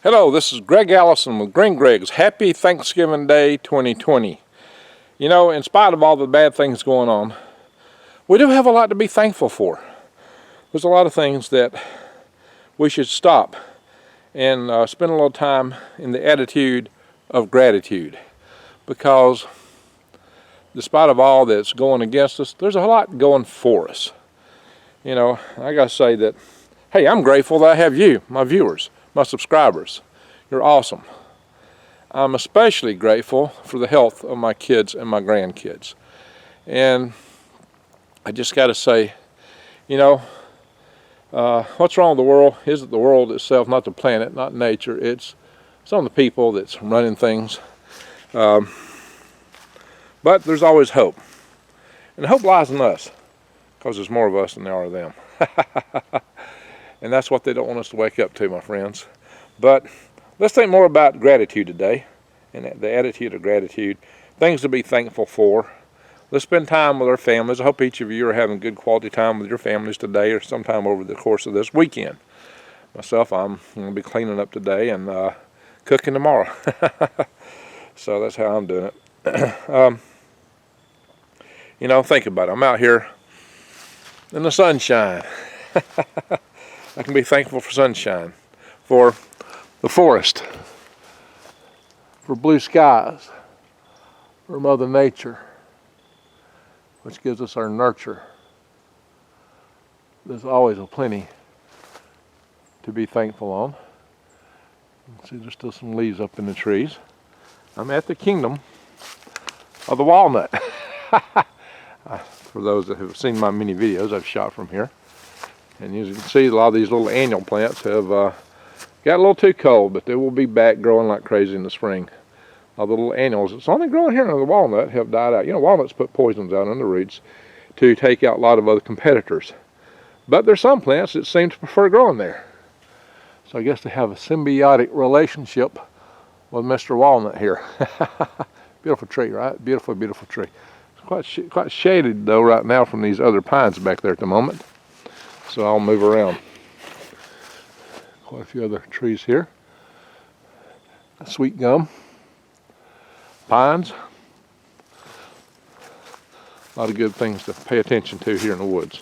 Hello, this is Greg Allison with Green Greg's. Happy Thanksgiving Day 2020. You know, in spite of all the bad things going on, we do have a lot to be thankful for. There's a lot of things that we should stop and spend a little time in the attitude of gratitude. Because despite of all that's going against us, there's a lot going for us. You know, I gotta say that, hey, I'm grateful that I have you, my viewers, my subscribers. You're awesome. I'm especially grateful for the health of my kids and my grandkids. And I just got to say, you know, what's wrong with the world isn't the world itself, not the planet, not nature. It's some of the people that's running things. But there's always hope. And hope lies in us, because there's more of us than there are of them. And that's what they don't want us to wake up to, my friends. But let's think more about gratitude today, and the attitude of gratitude, things to be thankful for. Let's spend time with our families. I hope each of you are having good quality time with your families today or sometime over the course of this weekend. Myself, I'm going to be cleaning up today and cooking tomorrow. So that's how I'm doing it. You know, think about it. I'm out here in the sunshine. I can be thankful for sunshine, for the forest, for blue skies, for Mother Nature, which gives us our nurture. There's always a plenty to be thankful on. See, there's still some leaves up in the trees. I'm at the kingdom of the walnut. For those that have seen my mini videos I've shot from here. And as you can see, a lot of these little annual plants have got a little too cold, but they will be back growing like crazy in the spring. All the little annuals, it's only growing here in the walnut, have died out. You know, walnuts put poisons out on the roots to take out a lot of other competitors. But there's some plants that seem to prefer growing there. So I guess they have a symbiotic relationship with Mr. Walnut here. Beautiful tree, right? Beautiful, beautiful tree. It's quite shaded though right now from these other pines back there at the moment. So I'll move around. Quite a few other trees here. Sweet gum, pines. A lot of good things to pay attention to here in the woods.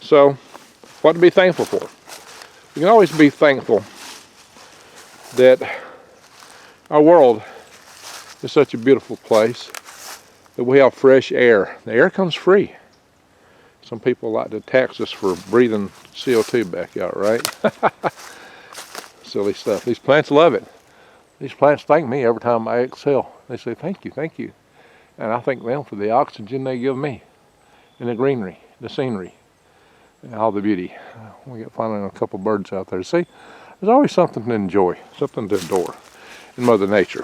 So, what to be thankful for? You can always be thankful that our world is such a beautiful place, that we have fresh air. The air comes free. Some people like to tax us for breathing CO2 back out, right? Silly stuff. These plants love it. These plants thank me every time I exhale. They say, thank you, thank you. And I thank them for the oxygen they give me, and the greenery, the scenery, and all the beauty. We got finally a couple birds out there. See, there's always something to enjoy, something to adore in Mother Nature.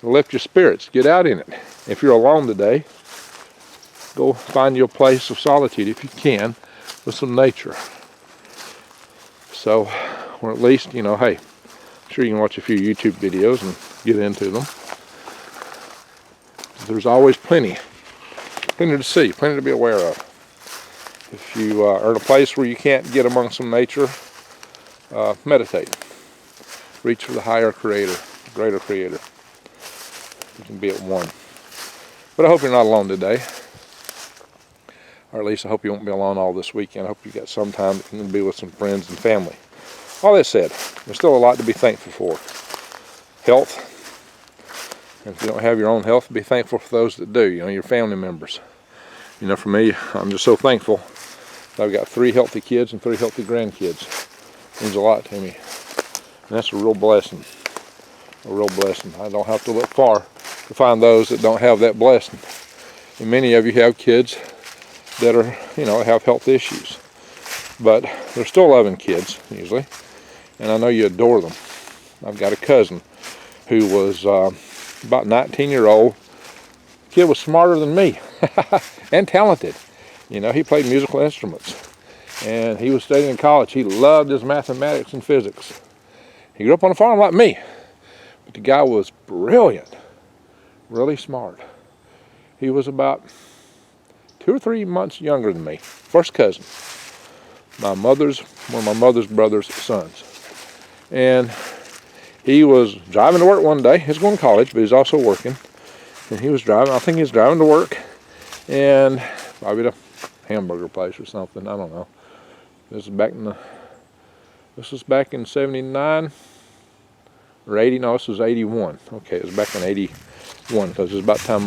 Lift your spirits, get out in it. If you're alone today, go find you a place of solitude if you can, with some nature. So, or at least, you know, hey, I'm sure you can watch a few YouTube videos and get into them. There's always plenty to see, plenty to be aware of. If you are in a place where you can't get among some nature, meditate. Reach for the higher creator, greater creator. You can be at one. But I hope you're not alone today. Or at least I hope you won't be alone all this weekend. I hope you got some time that you can be with some friends and family. All that said, there's still a lot to be thankful for. Health. And if you don't have your own health, be thankful for those that do, you know, your family members. You know, for me, I'm just so thankful that I've got 3 healthy kids and 3 healthy grandkids. It means a lot to me. And that's a real blessing. A real blessing. I don't have to look far to find those that don't have that blessing. And many of you have kids that are, you know, have health issues. But they're still loving kids, usually. And I know you adore them. I've got a cousin who was about 19-year-old. Kid was smarter than me and talented. You know, he played musical instruments. And he was studying in college. He loved his mathematics and physics. He grew up on a farm like me. But the guy was brilliant. Really smart. He was about 2 or 3 months younger than me. First cousin. One of my mother's brother's sons. And He was driving to work one day. He was going to college, but he was also working. And he was driving, I think he was driving to work, and probably the hamburger place or something, I don't know. This was back in 79 or 80, no, this was 81. Okay, it was back in 81, because it was about the time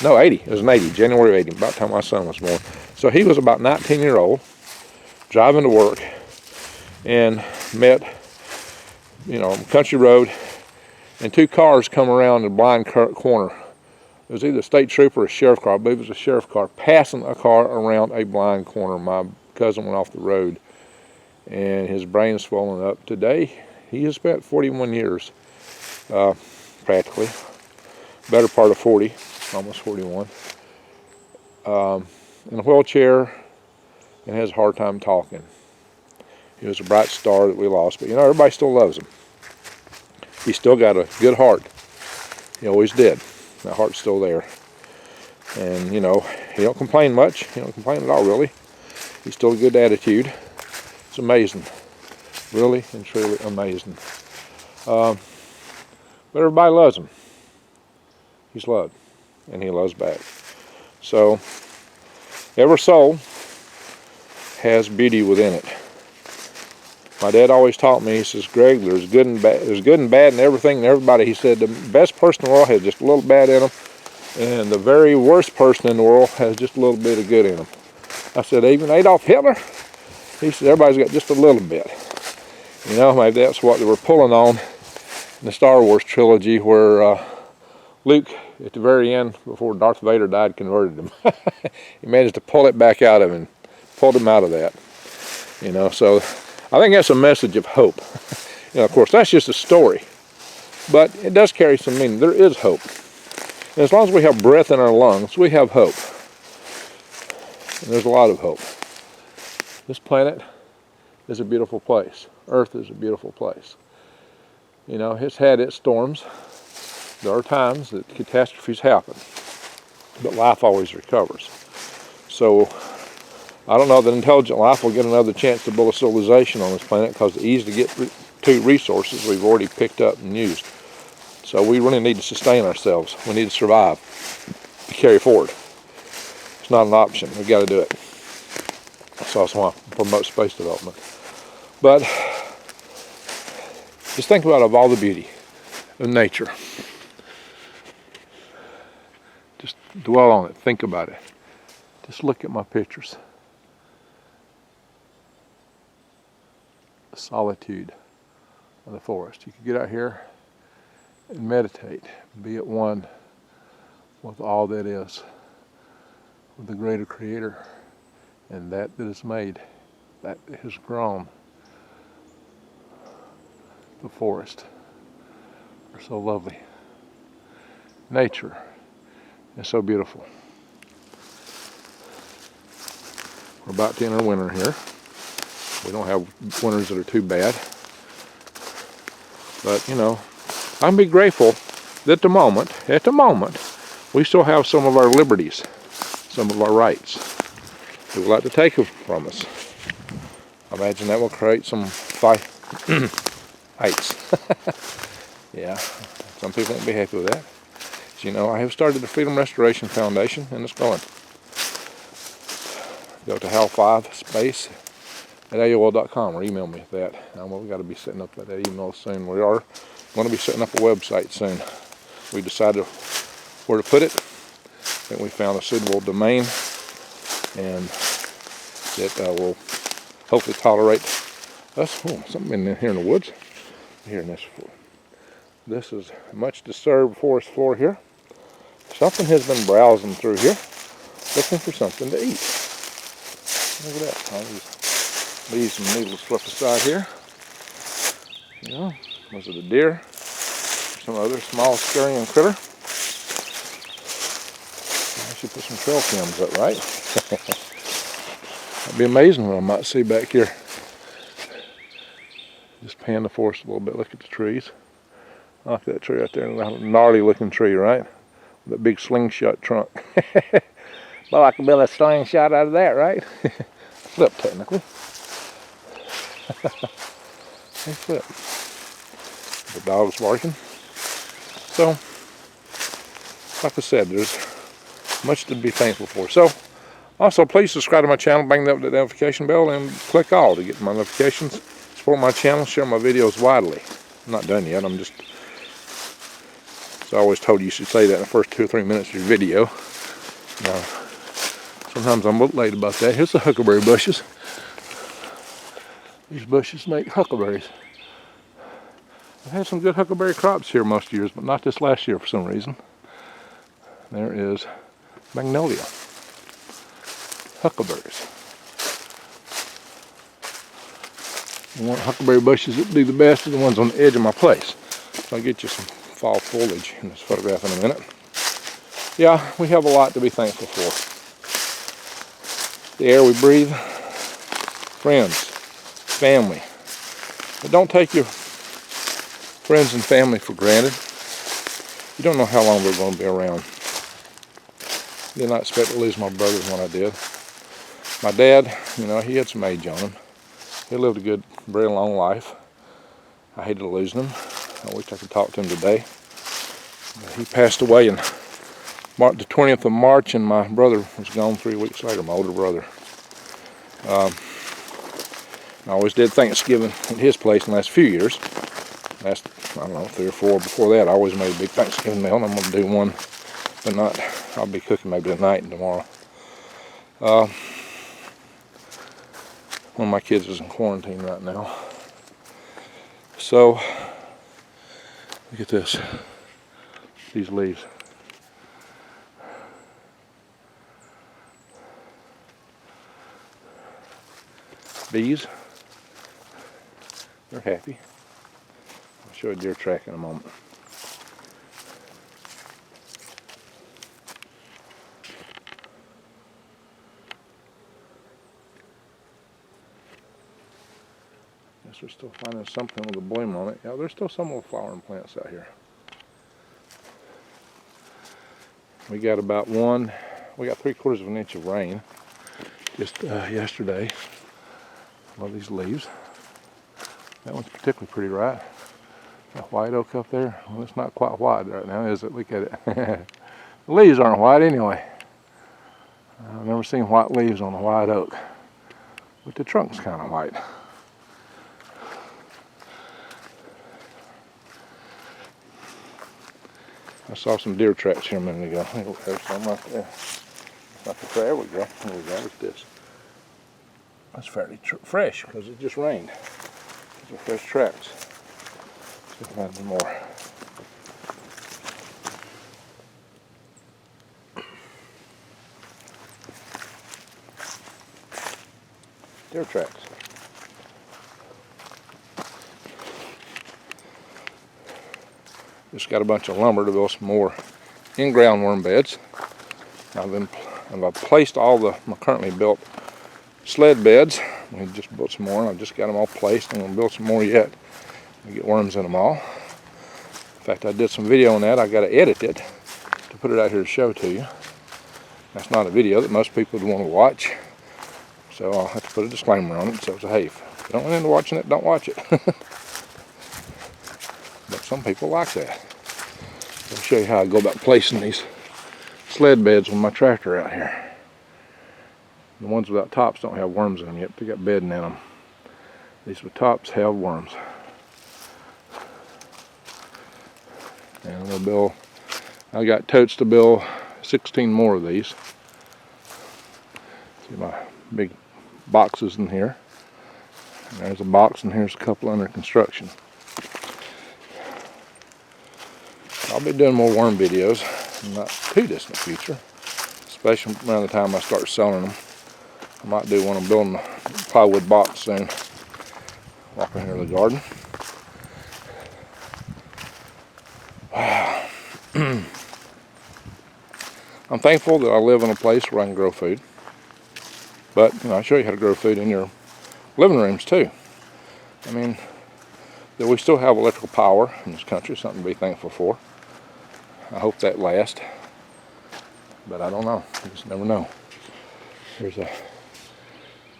no, 80, it was in 80, January 80, about the time my son was born. So he was about 19-year-old, driving to work, and met, country road, and two cars come around the blind corner. It was either a state trooper or a sheriff car. I believe it was a sheriff car passing a car around a blind corner. My cousin went off the road, and his brain's swollen up. Today, he has spent 41 years, practically, better part of 40, almost 41, in a wheelchair, and has a hard time talking. He was a bright star that we lost, but everybody still loves him. He's still got a good heart. He always did. That heart's still there. And, he don't complain much. He don't complain at all, really. He's still a good attitude. It's amazing. Really and truly amazing. But everybody loves him. He's loved. And he loves back. So, every soul has beauty within it. My dad always taught me, he says, Greg, there's good and bad in everything and everybody. He said the best person in the world has just a little bad in them, and the very worst person in the world has just a little bit of good in them. I said, even Adolf Hitler? He said, everybody's got just a little bit. Maybe that's what they were pulling on in the Star Wars trilogy, where Luke, at the very end, before Darth Vader died, converted him. He managed to pull it back out of him and pulled him out of that. So I think that's a message of hope. Of course, that's just a story, but it does carry some meaning. There is hope. And as long as we have breath in our lungs, we have hope. And there's a lot of hope. This planet is a beautiful place. Earth is a beautiful place. It's had its storms. There are times that catastrophes happen, but life always recovers. So I don't know that intelligent life will get another chance to build a civilization on this planet, because the easy to get to resources we've already picked up and used. So we really need to sustain ourselves. We need to survive, to carry forward. It's not an option. We've got to do it. That's also why I promote space development. But just think about all the beauty of nature. Just dwell on it. Think about it. Just look at my pictures. The solitude of the forest. You could get out here and meditate, be at one with all that is, with the greater creator, and that is made, that has grown. The forest are so lovely. Nature is so beautiful. We're about to enter winter here. We don't have winters that are too bad. But, I can be grateful that at the moment, we still have some of our liberties, some of our rights that would like to take from us. I imagine that will create some fights. Yeah, some people won't be happy with that. So, I have started the Freedom Restoration Foundation, and it's going. Go to hal5space@aol.com or email me with that. We've got to be setting up that email soon. We are going to be setting up a website soon. We decided where to put it. I think we found a suitable domain, and that will hopefully tolerate us. Oh, something in here in the woods. Here in this floor. This is a much disturbed forest floor here. Something has been browsing through here, looking for something to eat. Look at that. All these leaves and needles swept aside here. Was it a deer? Some other small scurrying critter? I should put some trail cams up, right? That'd be amazing what I might see back here. Just pan the forest a little bit. Look at the trees. I like that tree right there. Gnarly looking tree, right? That big slingshot trunk. Well, I can build a slingshot out of that, right? Flip, technically. Hey, flip. The dog's barking. So, like I said, there's much to be thankful for. So, also please subscribe to my channel, bang the notification bell, and click all to get my notifications. Support my channel, share my videos widely. I'm not done yet. So I always told you should say that in the first 2 or 3 minutes of your video. Now, sometimes I'm a little late about that. Here's the huckleberry bushes. These bushes make huckleberries. I've had some good huckleberry crops here most years, but not this last year for some reason. There is magnolia. Huckleberries. The huckleberry bushes that do the best are the ones on the edge of my place. So I'll get you some fall foliage in this photograph in a minute. Yeah, we have a lot to be thankful for. The air we breathe, friends, family. But don't take your friends and family for granted. You don't know how long they're going to be around. I did not expect to lose my brothers when I did. My dad, you know, he had some age on him. He lived a good, very long life. I hated losing him. I wish I could talk to him today. He passed away in the 20th of March, and my brother was gone 3 weeks later, my older brother. I always did Thanksgiving at his place in the last few years. Last, I don't know, 3 or 4 before that, I always made a big Thanksgiving meal, and I'm going to do one, but not, I'll be cooking maybe tonight and tomorrow. One of my kids is in quarantine right now. So, look at this, these leaves. Bees, they're happy. I'll show you a deer track in a moment. Guess we're still finding something with a bloom on it. Yeah, there's still some little flowering plants out here. We got about we got 3/4 of an inch of rain just yesterday. Love these leaves. That one's particularly pretty, right? That white oak up there. Well, it's not quite white right now, is it? Look at it. The leaves aren't white anyway. I've never seen white leaves on a white oak, but the trunk's kind of white. I saw some deer tracks here a minute ago. I think there's some right there. There we go. There we go. What's this? That's fairly fresh because it just rained. These are fresh tracks. See if I can find some more. Deer tracks. Just got a bunch of lumber to build some more in-ground worm beds. I've placed all my currently built sled beds. We just built some more, and I've just got them all placed. I'm going to build some more yet. I get worms in them all. In fact, I did some video on that. I got to edit it to put it out here to show to you. That's not a video that most people would want to watch, so I'll have to put a disclaimer on it. So hey, if you don't want into watching it, don't watch it. But some people like that. I'll show you how I go about placing these sled beds with my tractor out here. The ones without tops don't have worms in them yet. They got bedding in them. These with tops have worms. And I'm gonna build, I got totes to build 16 more of these. See my big boxes in here. And there's a box, and here's a couple under construction. I'll be doing more worm videos in the not too distant future, especially around the time I start selling them. I might do one. I'm building a plywood box soon. Walk in here to the garden. Wow. I'm thankful that I live in a place where I can grow food. But, you know, I show you how to grow food in your living rooms too. I mean, that we still have electrical power in this country, something to be thankful for. I hope that lasts. But I don't know. You just never know. Here's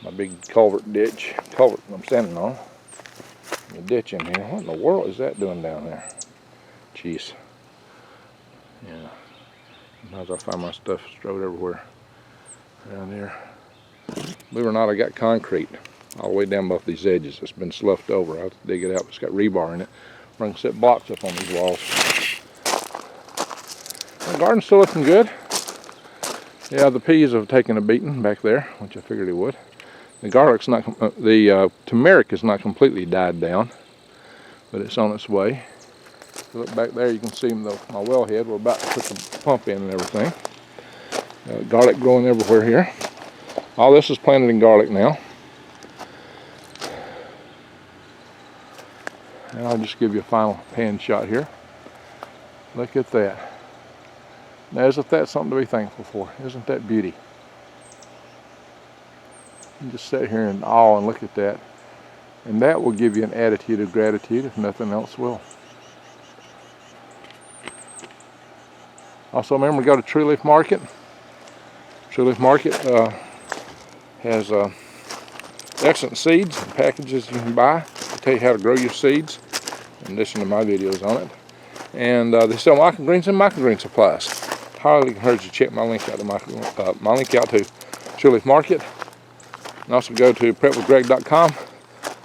my big culvert I'm standing on. The ditch in here. What in the world is that doing down there? Jeez. Yeah. Sometimes I find my stuff strode everywhere around here. Believe it or not, I got concrete all the way down both these edges. It's been sloughed over. I have to dig it out. It's got rebar in it. We're going to set blocks up on these walls. The garden's still looking good. Yeah, the peas have taken a beating back there, which I figured it would. The garlic's not, the turmeric is not completely died down, but it's on its way. If you look back there, you can see my wellhead. We're about to put the pump in and everything. Garlic growing everywhere here. All this is planted in garlic now. And I'll just give you a final pan shot here. Look at that. Now, isn't that something to be thankful for? Isn't that beauty? You just sit here in awe and look at that. And that will give you an attitude of gratitude if nothing else will. Also, remember to go to True Leaf Market. True Leaf Market has excellent seeds and packages you can buy. They tell you how to grow your seeds, in addition to my videos on it. And they sell microgreens and microgreen supplies. Highly encourage you to check my link out to True Leaf Market. And also go to prepwithgreg.com.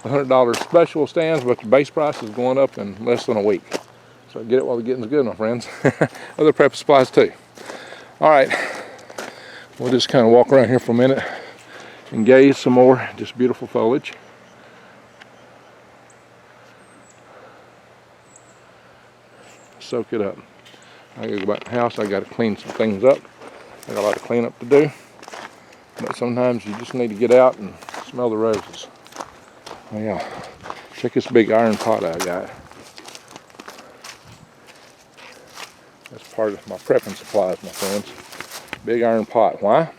$100 special stands, but the base price is going up in less than a week. So get it while the getting's good, my friends. Other prep supplies too. All right, we'll just kind of walk around here for a minute and gaze some more. Just beautiful foliage. Soak it up. I gotta go back to the house. I gotta clean some things up. I got a lot of cleanup to do. But sometimes you just need to get out and smell the roses. Oh yeah, check this big iron pot I got. That's part of my prepping supplies, my friends. Big iron pot. Why?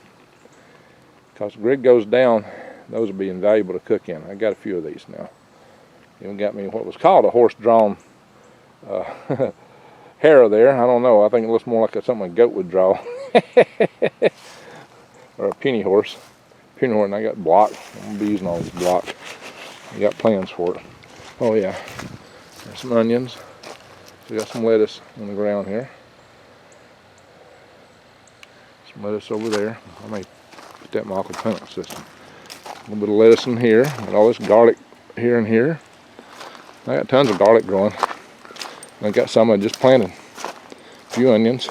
Because the grid goes down, those will be invaluable to cook in. I got a few of these now. Even got me what was called a horse-drawn harrow there. I don't know. I think it looks more like something a goat would draw. Or a penny horse. Penny horse, and I got block. I'm going to be using all this block. I got plans for it. Oh yeah. There's some onions. We got some lettuce on the ground here. Some lettuce over there. I may put that in my aquaponics system. A little bit of lettuce in here. Got all this garlic here and here. I got tons of garlic growing. I got some I just planted. A few onions.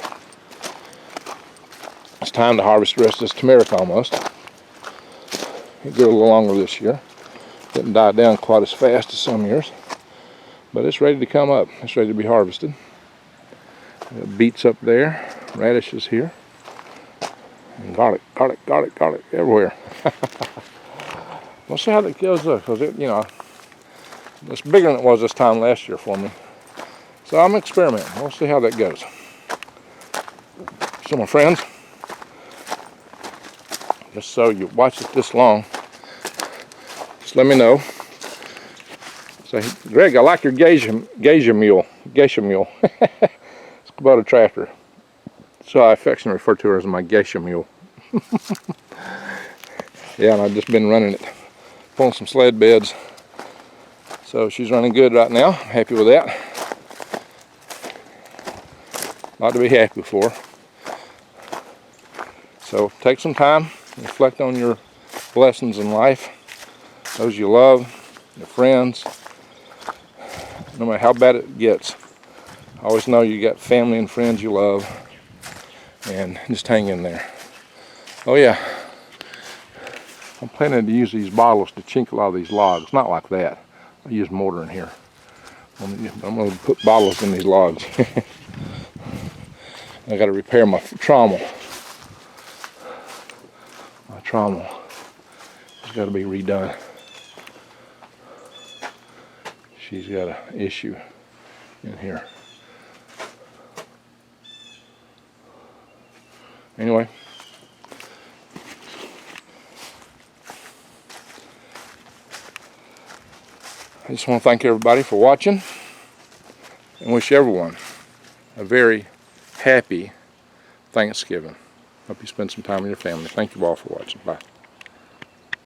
It's time to harvest the rest of this turmeric almost. It grew a little longer this year. Didn't die down quite as fast as some years. But it's ready to come up. It's ready to be harvested. Beets up there. Radishes here. And garlic, garlic, garlic, garlic everywhere. We'll see how that goes up, because it, you know, it's bigger than it was this time last year for me. So I'm experimenting. We'll see how that goes. So my friends, just so you watch it this long, just let me know. Say, Greg, I like your geisha mule. It's Kubota tractor. So I affectionately refer to her as my geisha mule. Yeah, and I've just been running it, pulling some sled beds. So she's running good right now. I'm happy with that. Not to be happy for. So take some time, reflect on your blessings in life, those you love, your friends. No matter how bad it gets, always know you got family and friends you love, and just hang in there. Oh yeah, I'm planning to use these bottles to chink a lot of these logs. Not like that. I use mortar in here. I'm going to put bottles in these logs. I got to repair my trommel. My trommel has got to be redone. She's got an issue in here. Anyway, I just want to thank everybody for watching and wish everyone a very happy Thanksgiving. Hope you spend some time with your family. Thank you all for watching. Bye.